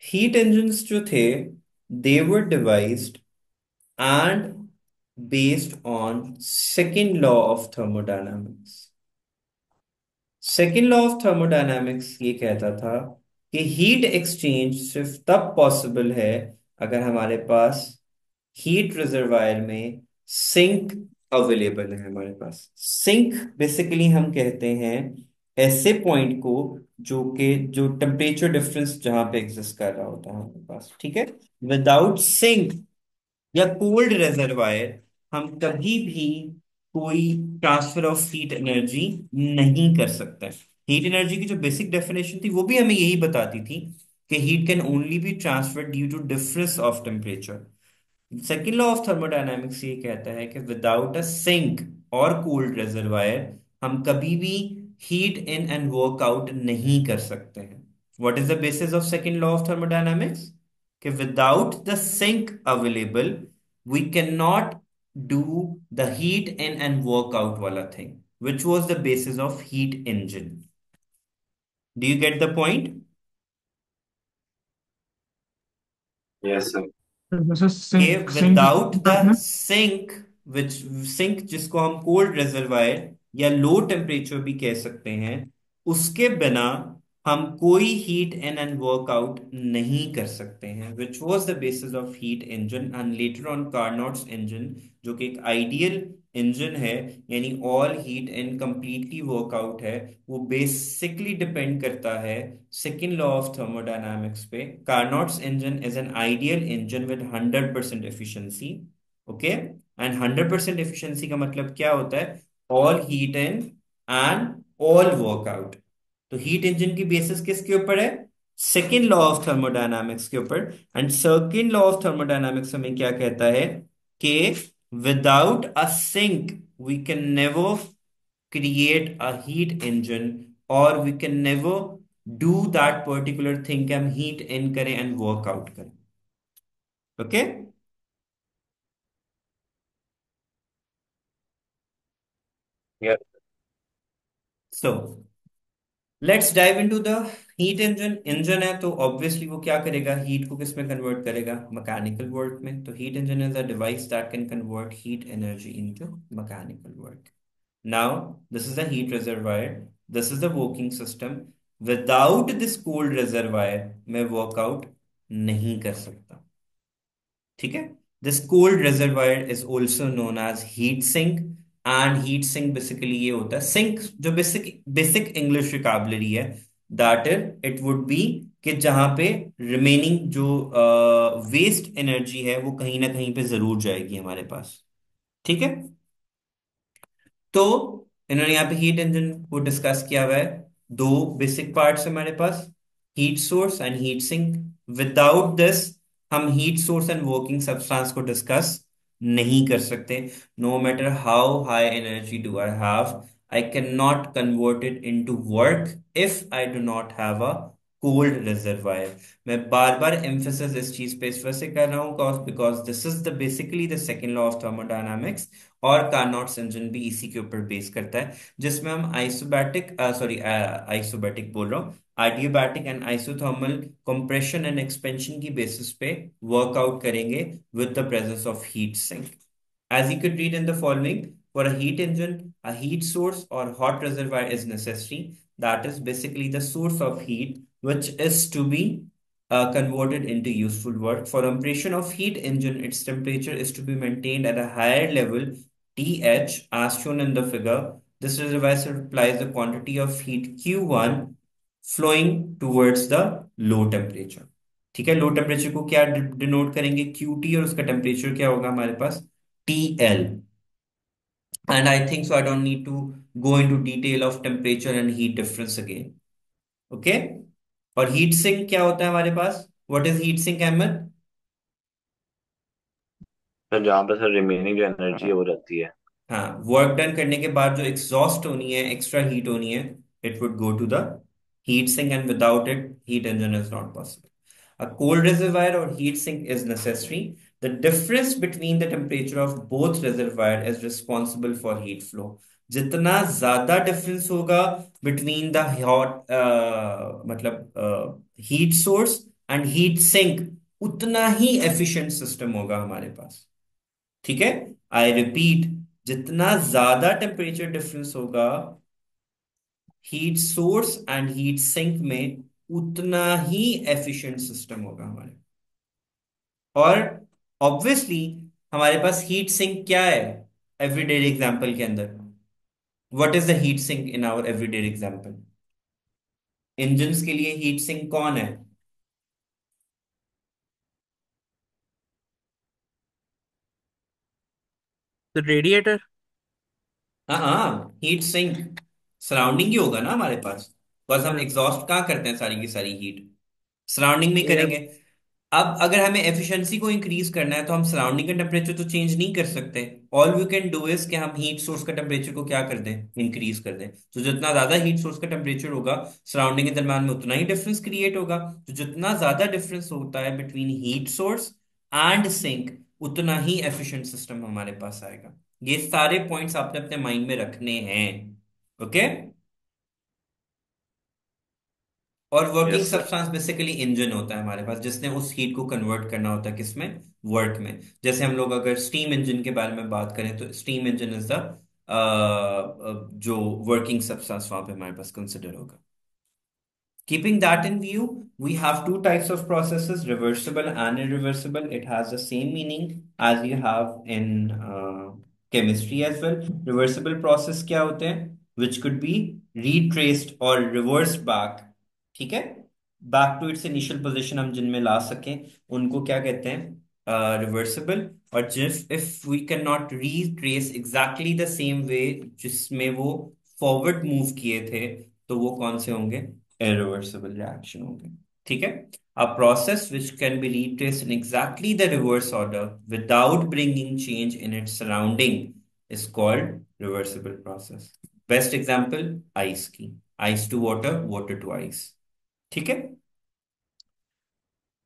Heat engines जो थे they were devised and based on second law of thermodynamics. Second law of thermodynamics ये कहता था कि हीट एक्सचेंज सिर्फ तब पॉसिबल है अगर हमारे पास हीट रिजर्वायर में सिंक अवेलेबल है। हमारे पास सिंक बेसिकली हम कहते हैं ऐसे पॉइंट को जो टेम्परेचर डिफरेंस जहां पे एग्जिस्ट कर रहा होता है हमारे पास, ठीक है। विदाउट सिंक या कोल्ड रिजर्वायर हम कभी भी कोई ट्रांसफर ऑफ हीट एनर्जी नहीं कर सकते। हीट एनर्जी की जो बेसिक डेफिनेशन थी वो भी हमें यही बताती थी कि heat can only be transferred due to difference of temperature. Second law of thermodynamics ये कहता है कि विदाउट अ सिंक और कोल्ड रिजर्वायर हम कभी भी heat in and work out नहीं कर सकते हैं। What is the basis of second law of thermodynamics? कि without the sink available we can not do the heat in and work out वाला thing which was the basis of heat engine. Do you get the point? Yes sir. जैसे कि sink sink without the आपने। Sink विच sink जिसको हम cold reservoir या low temperature भी कह सकते हैं, उसके बिना हम कोई heat in and work out नहीं कर सकते हैं, विच was the basis of heat engine and later on Carnot's engine, जो कि एक आइडियल इंजन है, यानी all heat in completely workout है। वो बेसिकली डिपेंड करता है सेकेंड लॉ ऑफ थर्मोडायनामिक्स पे। Carnot's engine is an ideal engine with 100% efficiency. Okay, and 100% efficiency का मतलब क्या होता है? All heat in and all workout. तो हीट इंजन की बेसिस किसके ऊपर है? सेकेंड लॉ ऑफ थर्मोडायनामिक्स के ऊपर। And second law of thermodynamics हमें क्या कहता है कि without a sink we can never create a heat engine, or we can never do that particular thing कि हम heat in करें and work out करें। Okay, yes. So let's dive into the heat engine. Engine है तो obviously वो क्या करेगा? Heat को किस में कन्वर्ट करेगा? मैकेनिकल वर्क में। तो heat engine is a device that can convert heat energy into mechanical work. Now, this is the heat reservoir. This is the working system. Without this cold reservoir, मैं workout नहीं कर सकता। ठीक है। This cold reservoir is also known as heat sink. And heat sink basically ये होता है, sink जो बेसिक बेसिक इंग्लिश रिकाबलरी है, दैट इट वुड बी कि जहां पे रिमेनिंग जो वेस्ट एनर्जी है वो कहीं ना कहीं पे जरूर जाएगी हमारे पास। ठीक है। तो इन्होंने यहाँ पे हीट इंजन को डिस्कस किया हुआ है। दो बेसिक पार्ट्स हमारे पास, heat source and heat sink. Without this हम heat source and working substance को डिस्कस नहीं कर सकते। No matter how high energy do I have, I can not convert it into work if I do not have a cold reservoir. मैं बार बार emphasis इस चीज पे इस वजह से कर रहा हूँ because this is the basically the second law of thermodynamics. और कार्नोट्स इंजन भी इसी के ऊपर बेस करता है, जिसमें हम आइसोबैटिक सॉरी आइसोबैटिक बोल रहा हूँ, adiabatic and isothermal compression and expansion की बेसिस पे वर्कआउट करेंगे with the presence of heat sink. As you could read in the following, for a heat engine, a heat source or hot reservoir is necessary. That is basically the source of heat, which is to be converted into useful work. For operation of heat engine, its temperature is to be maintained at a higher level, TH, as shown in the figure. This reservoir supplies the quantity of heat Q1 flowing towards the low temperature. ठीक है। Low temperature को क्या denote करेंगे? QT, और उसका temperature क्या होगा हमारे पास? TL. And I think so I don't need to go into detail of temperature and heat difference again. Okay? और हीट सिंक क्या होता है हमारे पास? What is heat sink, Ahmed? Sir जहाँ पे सर रिमेनिंग जो एनर्जी है वो रहती है। हाँ, वर्क डन करने के बाद जो एग्जॉस्ट होनी है, एक्स्ट्रा हीट होनी है, it would go to the heat sink, and without it heat engine is not possible. A cold reservoir or heat sink is necessary. The difference between the temperature of both reservoir is responsible for heat flow. जितना ज्यादा difference होगा between the hot मतलब heat source and heat sink, उतना ही efficient system होगा हमारे पास। ठीक है, आई रिपीट, जितना ज्यादा टेम्परेचर डिफरेंस होगा heat source and heat sink में, उतना ही एफिशिएंट सिस्टम होगा हमारे। और ऑब्वियसली हमारे पास हीट सिंक क्या है एवरीडे एग्जांपल के अंदर? What is the heat sink in our everyday example? Engines के लिए हीट सिंक कौन है? तो रेडिएटर। हाँ हाँ, हीट सिंक सराउंडिंग ही होगा ना हमारे पास, बस हम हम्म, एग्जॉस्ट कहाँ करते हैं सारी की सारी हीट? सराउंडिंग में ये करेंगे। अब अगर हमें एफिशिएंसी को इंक्रीज करना है तो हम सराउंडिंग का टेम्परेचर तो चेंज नहीं कर सकते। All we can do is कि हम हीट सोर्स का टेम्परेचर को क्या कर दें, इंक्रीज कर दें। तो जितना ज्यादा हीट सोर्स का टेम्परेचर होगा सराउंडिंग के दरम्यान में उतना ही डिफरेंस क्रिएट होगा। तो जितना ज्यादा डिफरेंस होता है between heat source and sink, उतना ही एफिशिएंट सिस्टम हमारे पास आएगा। ये सारे पॉइंट्स आपने अपने माइंड में रखने हैं। ओके। और working yes sir. Substance basically engine होता है हमारे पास, जिसने उस हीट को कन्वर्ट करना होता है किसमें, वर्क में। जैसे हम लोग अगर स्टीम इंजन के बारे में बात करें तो स्टीम इंजन इज द जो वर्किंग सब्सटेंस वहां पे हमारे पास कंसिडर होगा। Keeping that in view, we have two types of processes, reversible and irreversible. It has the same meaning as you have in chemistry as well. Reversible process क्या होते हैं? Which could be retraced or reversed back. ठीक है? Back to its initial position हम जिनमें ला सकें, उनको क्या कहते हैं? Reversible. और जिस if we cannot retrace exactly the same way जिसमें वो forward move किए थे, तो वो कौन से होंगे? Irreversible reaction होंगे। ठीक है। A process which can be retraced in exactly the reverse order without bringing change in its surrounding is called reversible process. Best example ice की, ice to water, water to ice। ठीक है।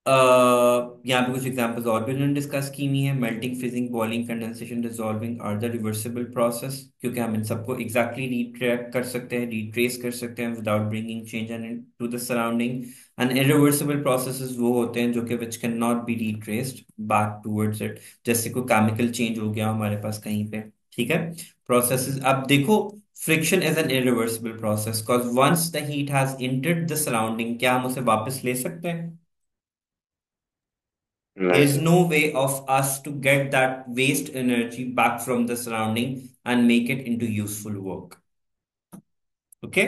यहाँ पे कुछ examples और भी उन्होंने discuss की हुई है। Melting, freezing, boiling, condensation, dissolving are the reversible process, क्योंकि हम इन सबको एग्जैक्टली रिट्रैक कर सकते हैं, रिट्रेस कर सकते हैं without bringing change and to the surrounding. And irreversible processes वो होते हैं जो कि which can not be retraced back towards it, जैसे कोई केमिकल चेंज हो गया हमारे पास कहीं पे। ठीक है। प्रोसेसेस अब देखो, friction is an irreversible process because once the heat has entered the surrounding, क्या हम उसे वापस ले सकते हैं? नहीं There's sir. no way of us to get that waste energy back from the surrounding and make it into useful work. Okay?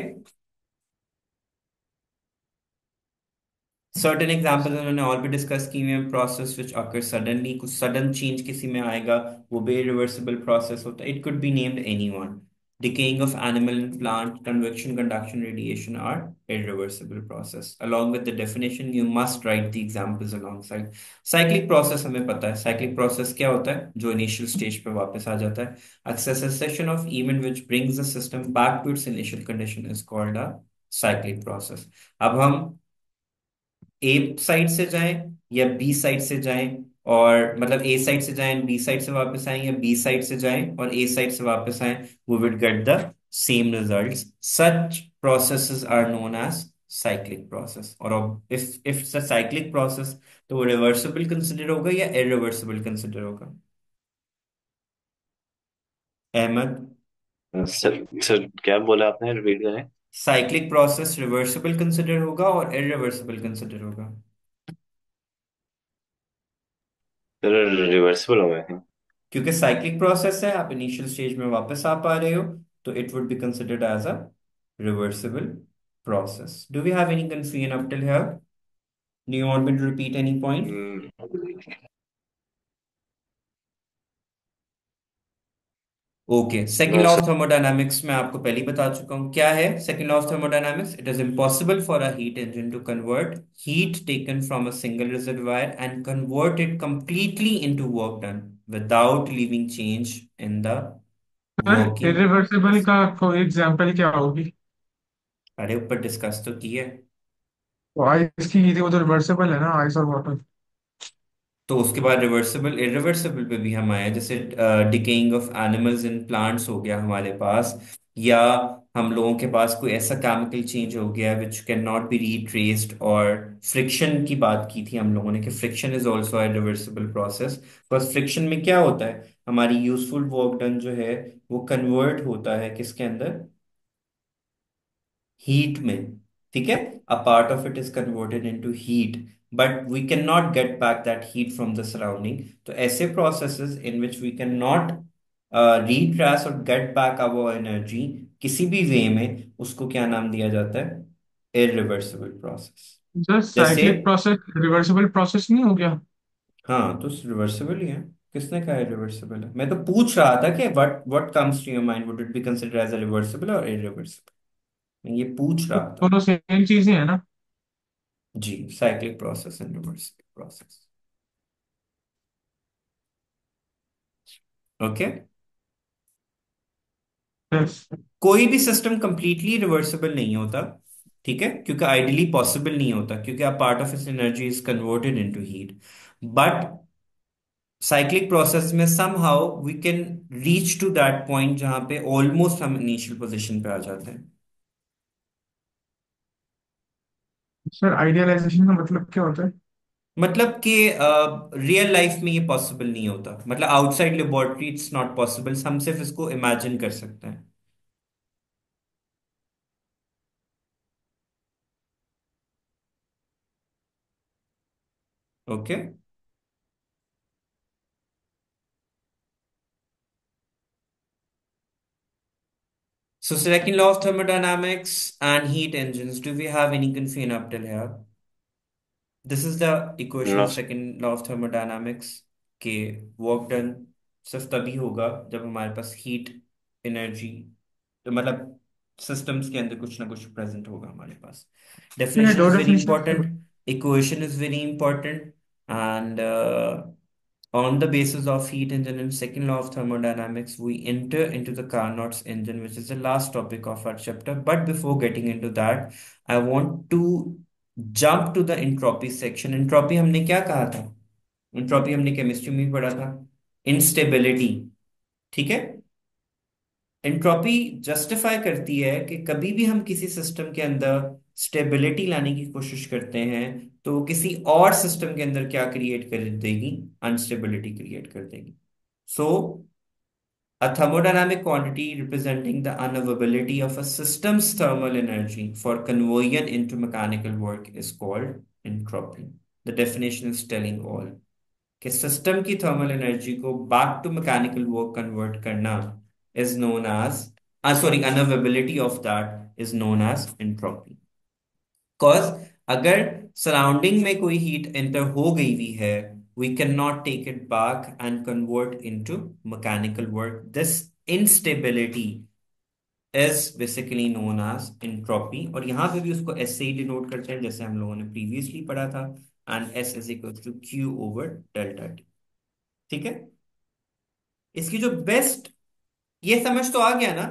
Certain examples उन्होंने और भी डिस्कस की हुई हैं। प्रोसेस विच अकर सडनली, कुछ सडन चेंज किसी में आएगा, वो भी रिवर्सिबल प्रोसेस होता है। It could be named any one. Decaying of animal and plant, convection, conduction, radiation are irreversible process. Along with the definition, you must write the examples alongside. Cyclic process हमें पता है। Cyclic process क्या होता है? जो initial stage पे वापस आ जाता है। A succession of event which brings the system back to its initial condition is called a cyclic process. अब हम ए साइड से जाएं या बी साइड से जाएं, और मतलब ए साइड से जाएं बी साइड से वापस आए, या बी साइड से जाएं और ए साइड से वापस आए, we would get the same results. Such processes are known as cyclic process. और अब if it's a cyclic process, तो वो reversible consider होगा या irreversible consider होगा? अहमद, सर सर क्या बोला आपने, रिपीट करें। साइक्लिक प्रोसेस रिवर्सिबल कंसिडर होगा और इरिवर्सिबल कंसिडर होगा? सर रिवर्सिबल हो गए हैं। क्योंकि साइक्लिक प्रोसेस है, आप इनिशियल स्टेज में वापस आ पा रहे हो, तो it would be considered as a reversible process. Do we have any confusion up till here? Do you want me to repeat any point? Hmm, okay, second no law sir. Of thermodynamics मैं आपको पहले ही बता चुका हूं क्या है। Second law of thermodynamics, it is impossible for a heat engine to convert heat taken from a single reservoir and convert it completely into work done without leaving change in the working. Irreversible का कोई example क्या होगी? अरे ऊपर discuss तो की है। तो आइस की थी, वो तो रिवर्सिबल है ना, आइस और वाटर। तो उसके बाद रिवर्सिबल इरिवर्सिबल पे भी हम आए, जैसे decaying of animals in plants हो गया हमारे पास, या हम लोगों के पास कोई ऐसा केमिकल चेंज हो गया विच कैन नॉट बी रीट्रेस्ड, और फ्रिक्शन की बात की थी हम लोगों ने कि friction is also a reversible process. बस फ्रिक्शन में क्या होता है, हमारी यूजफुल वर्क डन जो है वो कन्वर्ट होता है किसके अंदर, हीट में। ठीक है, a part of it is converted into heat, but we can not get back that heat from the surrounding. तो ऐसे processes in which we can not retrace और गेट बैक आवर एनर्जी किसी भी वे में, उसको क्या नाम दिया जाता है, इरिवर्सिबल प्रोसेस। सर जैसे, साइक्लिक प्रोसेस रिवर्सिबल प्रोसेस नहीं हो गया? हाँ तो रिवर्सिबल ही है। किसने कहा इरिवर्सिबल है? मैं तो पूछ रहा था कि what what comes to your mind, would it be considered as a reversible और इरिवर्सिबल? मैं ये पूछ तो रहा था। दोनों सेम चीजें हैं ना? जी, cyclic process and reversible process. Okay. Yes. कोई भी सिस्टम कंप्लीटली रिवर्सिबल नहीं होता, ठीक है, क्योंकि आइडियली पॉसिबल नहीं होता, क्योंकि a part of its energy is converted into heat. But cyclic process में somehow we can reach to that point जहां पे ऑलमोस्ट हम इनिशियल पोजीशन पे आ जाते हैं। सर आइडियलाइजेशन का मतलब क्या होता है? मतलब कि रियल लाइफ में ये पॉसिबल नहीं होता, मतलब outside laboratory it's not possible, हम सिर्फ इसको इमेजिन कर सकते हैं। Okay. So, second law of thermodynamics and heat engines. Do we have any confusion up till here? This is the equation no of second law of thermodynamics के work done सिर्फ तभी होगा जब हमारे पास हीट एनर्जी, तो मतलब systems के अंदर कुछ ना कुछ प्रेजेंट होगा हमारे पास। ये डेफिनेशन दो is very definition. Important, equation is very important, and on the basis of heat engine and second law of thermodynamics, we enter into the Carnot's engine, which is the last topic of our chapter. But before getting into that, I want to jump to the entropy section. Entropy हमने क्या कहा था? Entropy हमने chemistry में भी पढ़ा था, instability. ठीक है, एंट्रोपी जस्टिफाई करती है कि कभी भी हम किसी सिस्टम के अंदर स्टेबिलिटी लाने की कोशिश करते हैं तो वो किसी और सिस्टम के अंदर क्या क्रिएट कर देगी, अनस्टेबिलिटी क्रिएट कर देगी। सो a thermodynamic quantity representing the unavailability of a system's thermal energy for conversion into mechanical work is called entropy. The definition is telling all कि सिस्टम की थर्मल एनर्जी को back to mechanical work convert करना is known as, sorry, unavailability of that is known as entropy. Because अगर surrounding में कोई heat enter हो गई हुई है, we cannot take it back and convert into mechanical work. This instability is basically known as entropy, और यहां पे भी उसको एस से ही डिनोट करते हैं जैसे हम लोगों ने प्रीवियसली पढ़ा था, and S is equal to Q over delta T. ठीक है, इसकी जो बेस्ट, ये समझ तो आ गया ना,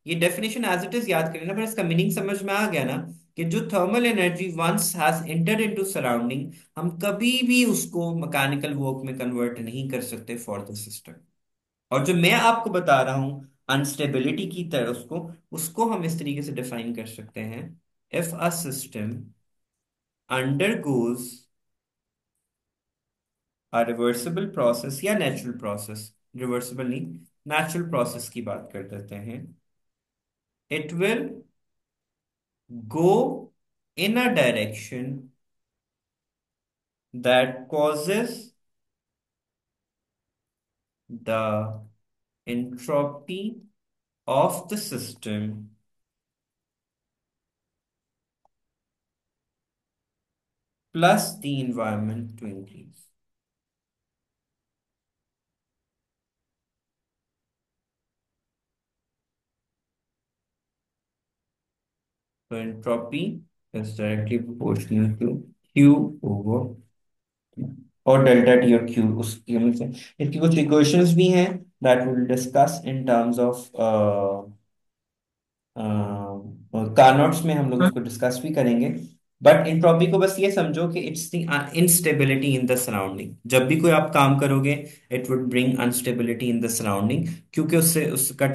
ये डेफिनेशन एज इट इज याद करें ना, पर इसका मीनिंग समझ में आ गया ना, कि जो thermal energy once has entered into surrounding, हम कभी भी उसको मैकेनिकल वर्क में कन्वर्ट नहीं कर सकते फॉर द सिस्टम। और जो मैं आपको बता रहा हूं अनस्टेबिलिटी की तरह, उसको उसको हम इस तरीके से डिफाइन कर सकते हैं, if a system undergoes a reversible process या नेचुरल प्रोसेस, रिवर्सिबल नहीं, नेचुरल प्रोसेस की बात कर देते हैं, it will go in a direction that causes the entropy of the system plus the environment to increase. So entropy is directly proportional to Q over और delta T और Q, उसकी हम से इसकी कुछ इक्वेशंस भी हैं that will discuss in terms of Carnot's में, हम लोग सर उसको डिस्कस भी करेंगे। बट इंट्रोपी को बस ये समझो कि it's the instability in the surrounding. जब भी कोई आप काम करोगे, it would bring unstability in the surrounding, क्योंकि उससे उसका